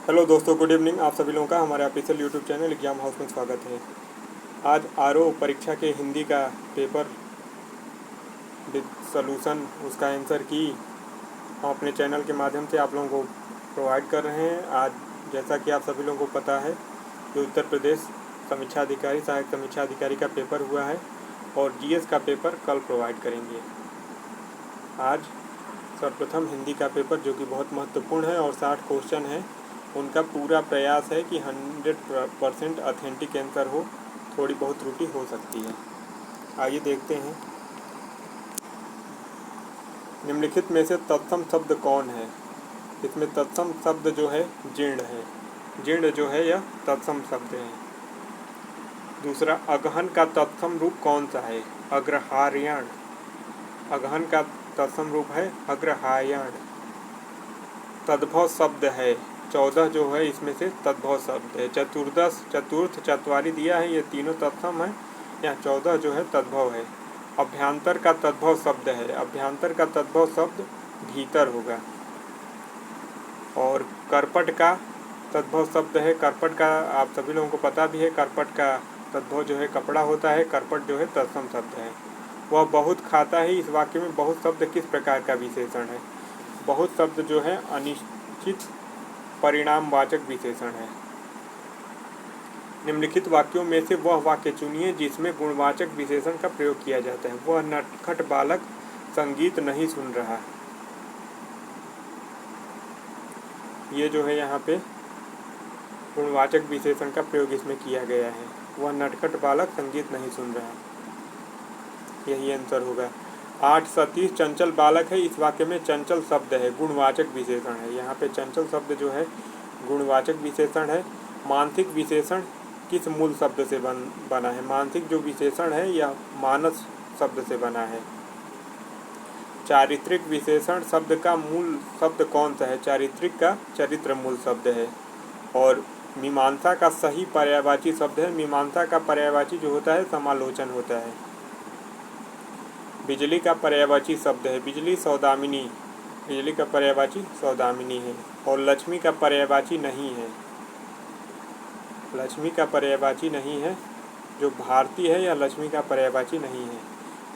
Hello दोस्तों, good evening. आप सभी लोगों का हमारे official YouTube channel exam house में स्वागत है। आज आरओ परीक्षा के हिंदी का पेपर विद सॉल्यूशन, उसका आंसर की हम अपने चैनल के माध्यम से आप लोगों को प्रोवाइड कर रहे हैं। आज जैसा कि आप सभी लोगों को पता है कि उत्तर प्रदेश समीक्षा अधिकारी, सहायक समीक्षा अधिकारी का पेपर हुआ है और जीएस का पेपर कल प्रोवाइड करेंगे। आज सर्वप्रथम हिंदी का पेपर, जो कि बहुत महत्वपूर्ण है और 60 क्वेश्चन है, उनका पूरा प्रयास है कि 100% ऑथेंटिक आंसर हो। थोड़ी बहुत त्रुटि हो सकती है। आइए देखते हैं। निम्नलिखित में से तत्सम शब्द कौन है? इसमें तत्सम शब्द जो है जीर्ण है। जीर्ण जो है यह तत्सम शब्द है। दूसरा, अगहन का तत्सम रूप कौन सा है? अग्रहायण। अगहन का तत्सम रूप है अग्रहायण। तद्भव शब्द है 14 जो है, इसमें से तद्भव शब्द है। चतुर्दश, चतुर्थ, चतवारी दिया है, ये तीनों तत्सम है। यहाँ 14 जो है तद्भव है। अभ्यंतर का तद्भव शब्द है। अभ्यंतर का तद्भव शब्द भीतर होगा। और करपट का तद्भव शब्द है। करपट का आप सभी लोगों को पता भी है, करपट का तद्भव जो है कपड़ा होता है। करपट जो है तत्सम शब्द है। वह बहुत खाता है। इस वाक्य में बहुत शब्द किस प्रकार का विशेषण है? बहुत शब्द जो है अनिश्चित परिणामवाचक विशेषण है। निम्नलिखित वाक्यों में से वह वाक्य चुनिए जिसमें गुणवाचक विशेषण का प्रयोग किया जाता है। वह नटखट बालक संगीत नहीं सुन रहा। ये जो है यहाँ पे गुणवाचक विशेषण का प्रयोग इसमें किया गया है। वह नटखट बालक संगीत नहीं सुन रहा, यही आंसर होगा। 8 सतीश चंचल बालक है। इस वाक्य में चंचल शब्द है गुणवाचक विशेषण है। यहाँ पे चंचल शब्द जो है गुणवाचक विशेषण है। मानसिक विशेषण किस मूल शब्द से बना है? मानसिक जो विशेषण है यह मानस शब्द से बना है। चारित्रिक विशेषण शब्द का मूल शब्द कौन सा है? चारित्रिक का चरित्र मूल शब्द है। और मीमांसा का सही पर्यायवाची शब्द है। मीमांसा का पर्यायवाची जो होता है समालोचन होता है। बिजली का पर्यायवाची शब्द है बिजली, सौदामिनी। बिजली का पर्यायवाची सौदामिनी है। और लक्ष्मी का पर्यायवाची नहीं है। लक्ष्मी का पर्यायवाची नहीं है। जो भारती है या लक्ष्मी का पर्यायवाची नहीं है।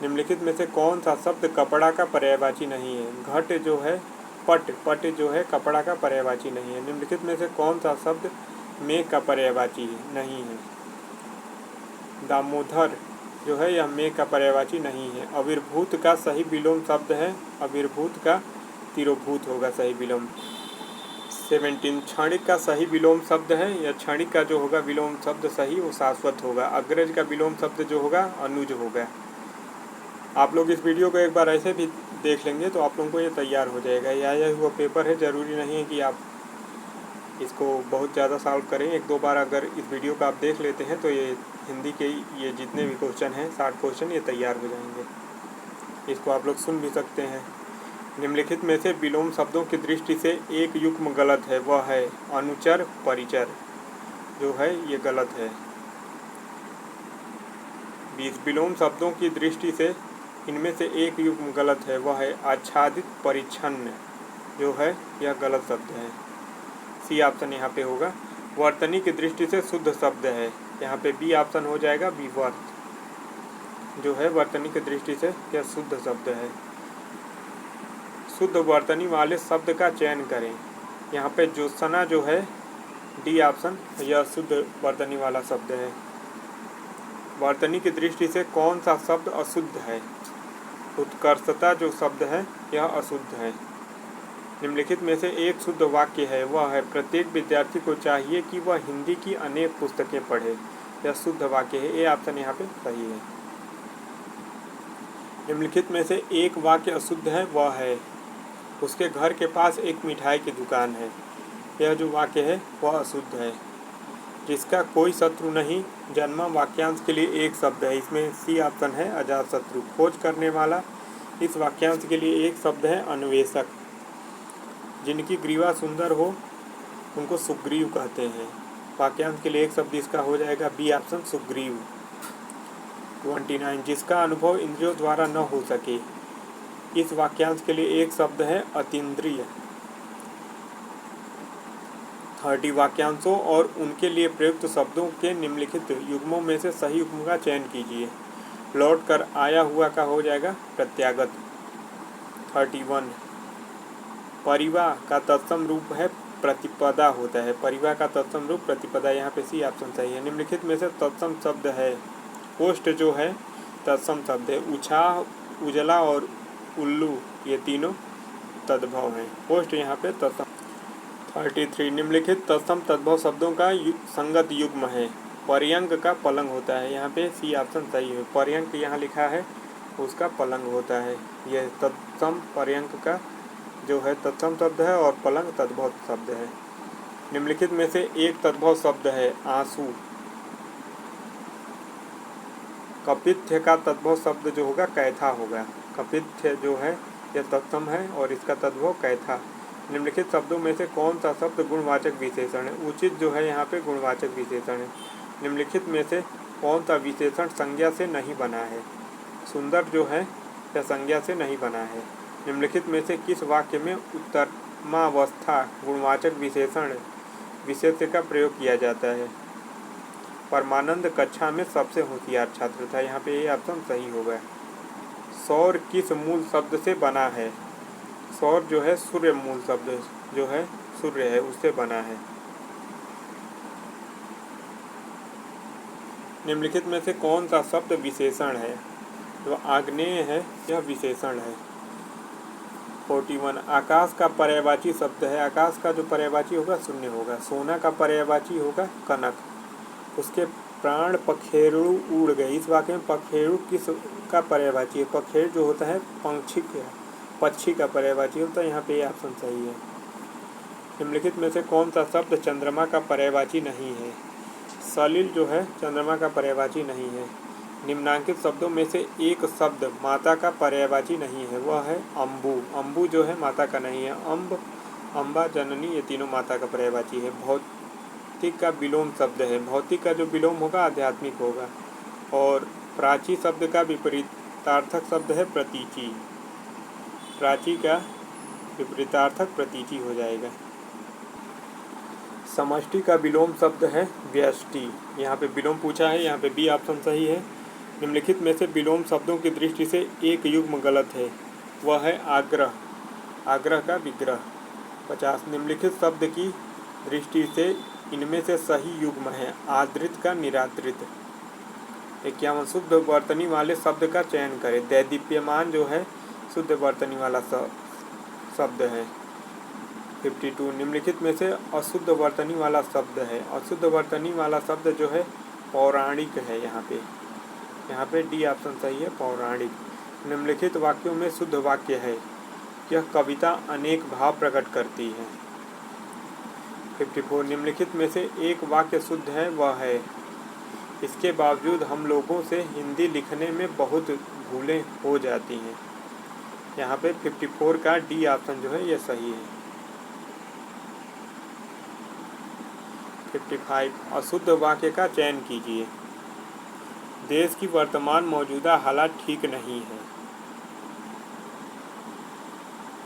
निम्नलिखित में से कौन सा शब्द कपड़ा का पर्यायवाची नहीं है? घट जो है पट, पट जो है कपड़ा का पर्यायवाची नहीं है। निम्नलिखित में से कौन सा शब्द मेघ का पर्यायवाची नहीं है? दामोदर जो है यह मेघ का पर्यायवाची नहीं है। आविर्भूत का सही विलोम शब्द है। आविर्भूत का तिरोभूत होगा सही विलोम। 17 क्षणिक का सही विलोम शब्द है। या क्षणिक का जो होगा विलोम शब्द सही वो शाश्वत होगा। अग्रज का विलोम शब्द जो होगा अनुज होगा। आप लोग इस वीडियो को एक बार ऐसे भी देख लेंगे तो आप लोगों को ये तैयार हो जाएगा। यह हुआ पेपर है। ज़रूरी नहीं है कि आप इसको बहुत ज़्यादा सॉल्व करें। एक दो बार अगर इस वीडियो को आप देख लेते हैं तो ये हिंदी के ये जितने भी क्वेश्चन हैं 60 क्वेश्चन ये तैयार हो जाएंगे। इसको आप लोग सुन भी सकते हैं। निम्नलिखित में से विलोम शब्दों की दृष्टि से एक युग्म गलत है। वह है अनुचर, परिचर जो है ये गलत है। 20 विलोम शब्दों की दृष्टि से इनमें से एक युग्म गलत है। वह है आच्छादित, परिच्छन्न जो है यह गलत शब्द है। सी ऑप्शन यहाँ पे होगा। वर्तनी की दृष्टि से शुद्ध शब्द है। यहाँ पे बी ऑप्शन हो जाएगा। विवर्त जो है वर्तनी की दृष्टि से यह शुद्ध शब्द है। शुद्ध वर्तनी वाले शब्द का चयन करें। यहाँ पे ज्योत्सना जो है डी ऑप्शन, यह शुद्ध वर्तनी वाला शब्द है। वर्तनी की दृष्टि से कौन सा शब्द अशुद्ध है? उत्कर्षता जो शब्द है यह अशुद्ध है। निम्नलिखित में से एक शुद्ध वाक्य है। वह है प्रत्येक विद्यार्थी को चाहिए कि वह हिंदी की अनेक पुस्तकें पढ़े। यह शुद्ध वाक्य है। ए ऑप्शन यहाँ पे सही है। निम्नलिखित में से एक वाक्य अशुद्ध है। वह है उसके घर के पास एक मिठाई की दुकान है। यह जो वाक्य है वह अशुद्ध है। जिसका कोई शत्रु नहीं जन्मा वाक्यांश के लिए एक शब्द है। इसमें सी ऑप्शन है अजातशत्रु। खोज करने वाला इस वाक्यांश के लिए एक शब्द है अन्वेषक। जिनकी ग्रीवा सुंदर हो उनको सुग्रीव कहते हैं। वाक्यांश के लिए एक शब्द इसका हो जाएगा बी ऑप्शन सुग्रीव। 29 जिसका अनुभव इंद्रियों द्वारा न हो सके। इस वाक्यांश के लिए एक शब्द है अतीन्द्रिय। 30 वाक्यांशों और उनके लिए प्रयुक्त शब्दों के निम्नलिखित युग्मों में से सही युग्म का चयन कीजिए। लौट कर आया हुआ का हो जाएगा प्रत्यागत। 31 परिवाह का तत्सम रूप है प्रतिपदा होता है। परिवाह का तत्सम रूप प्रतिपदा, यहाँ पे सी ऑप्शन सही है। निम्नलिखित में से तत्सम शब्द है। ओष्ठ जो है तत्सम शब्द है। उछाह, उजला और उल्लू ये तीनों तद्भव हैं। ओष्ठ यहाँ पे तत्सम। 33 निम्नलिखित तत्सम तद्भव शब्दों का संगत युग्म है। पर्यंक का पलंग होता है। यहाँ पे सी ऑप्शन सही है। पर्यंक यहाँ लिखा है उसका पलंग होता है। यह तत्सम पर्यंक का जो है तत्सम शब्द है और पलंग तद्भव शब्द है। निम्नलिखित में से एक तद्भव शब्द है आंसू। कपित्थ का तद्भव शब्द जो होगा कैथा होगा। कपित्थ जो है यह तत्सम है और इसका तद्भव कैथा। निम्नलिखित शब्दों में से कौन सा शब्द गुणवाचक विशेषण है। उचित जो है यहाँ पे गुणवाचक विशेषण है। निम्नलिखित में से कौन सा विशेषण संज्ञा से नहीं बना है। सुंदर जो है यह संज्ञा से नहीं बना है। निम्नलिखित में से किस वाक्य में उत्तमावस्था गुणवाचक विशेषण का प्रयोग किया जाता है। परमानंद कक्षा में सबसे होशियार छात्र था। यहाँ पे ये ऑप्शन सही होगा। सौर किस मूल शब्द से बना है। सौर जो है सूर्य मूल शब्द जो है सूर्य है उससे बना है। निम्नलिखित में से कौन सा शब्द विशेषण है। जो आग्नेय है यह विशेषण है। 41 आकाश का पर्यायवाची शब्द है। आकाश का जो पर्यायवाची होगा शून्य होगा। सोना का पर्यायवाची होगा कनक। उसके प्राण पखेरु उड़ गए। इस वाक्य में पखेरु किस का पर्यायवाची है। पखेर जो होता है पक्षी का पर्यायवाची होता है। यहाँ पे ये ऑप्शन सही है। निम्नलिखित में से कौन सा शब्द चंद्रमा का पर्यायवाची नहीं है। सलिल जो है चंद्रमा का पर्यायवाची नहीं है। निम्नांकित शब्दों में से एक शब्द माता का पर्यायवाची नहीं है। वह है अम्बु। अम्बु जो है माता का नहीं है। अम्ब, अम्बा, जननी ये तीनों माता का पर्यायवाची है। भौतिक का विलोम शब्द है। भौतिक का जो विलोम होगा आध्यात्मिक होगा। और प्राची शब्द का विपरीतार्थक शब्द है प्रतीची। प्राची का विपरीतार्थक प्रतीची हो जाएगा। समष्टि का विलोम शब्द है व्यष्टि। यहाँ पे विलोम पूछा है। यहाँ पे बी ऑप्शन सही है। निम्नलिखित में से विलोम शब्दों की दृष्टि से एक युग्म गलत है। वह है आग्रह। आग्रह का विग्रह। 50 निम्नलिखित शब्द की दृष्टि से इनमें से सही युग्म है। आदृत का निरादृत। 51 शुद्ध वर्तनी वाले शब्द का चयन करें। दैदीप्यमान जो है शुद्ध वर्तनी वाला शब्द है। 52 निम्नलिखित में से अशुद्ध वर्तनी वाला शब्द है। अशुद्ध वर्तनी वाला शब्द जो है पौराणिक है। यहाँ पे डी ऑप्शन सही है पौराणिक। निम्नलिखित वाक्यों में शुद्ध वाक्य है। यह कविता अनेक भाव प्रकट करती है। 54 निम्नलिखित में से एक वाक्य शुद्ध है वह है इसके बावजूद हम लोगों से हिंदी लिखने में बहुत भूलें हो जाती हैं। यहाँ पे 54 का डी ऑप्शन जो है यह सही है। 55 अशुद्ध वाक्य का चयन कीजिए। देश की वर्तमान मौजूदा हालत ठीक नहीं है।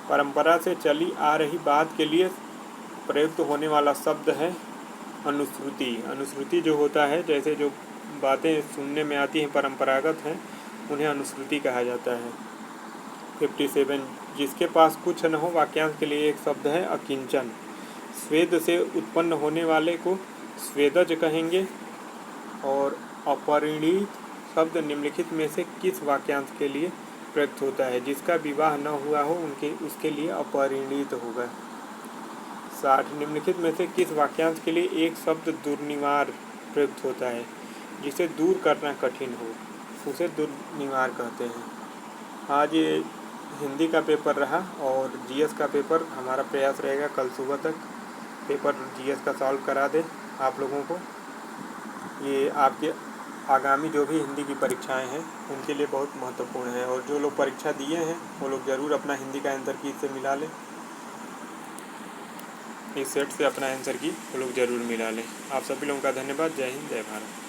परंपरा से चली आ रही बात के लिए प्रयुक्त होने वाला शब्द है अनुश्रुति। अनुश्रुति जो होता है जैसे जो बातें सुनने में आती हैं परंपरागत हैं उन्हें अनुश्रुति कहा जाता है। 57 जिसके पास कुछ न हो वाक्यांश के लिए एक शब्द है अकिंचन। स्वेद से उत्पन्न होने वाले को स्वेदज कहेंगे। और अपरिणीत शब्द निम्नलिखित में से किस वाक्यांश के लिए प्रयुक्त होता है। जिसका विवाह न हुआ हो उसके लिए अपरिणीत होगा। 60 निम्नलिखित में से किस वाक्यांश के लिए एक शब्द दुर्निवार प्रयुक्त होता है। जिसे दूर करना कठिन हो उसे दुर्निवार कहते हैं। आज ये हिंदी का पेपर रहा और जीएस का पेपर हमारा प्रयास रहेगा कल सुबह तक पेपर जीएस का सॉल्व करा दें आप लोगों को। ये आपके आगामी जो भी हिंदी की परीक्षाएं हैं उनके लिए बहुत महत्वपूर्ण है। और जो लोग परीक्षा दिए हैं वो लोग ज़रूर अपना हिंदी का आंसर की से मिला लें। इस सेट से अपना आंसर की वो लोग ज़रूर मिला लें। आप सभी लोगों का धन्यवाद। जय हिंद, जय भारत।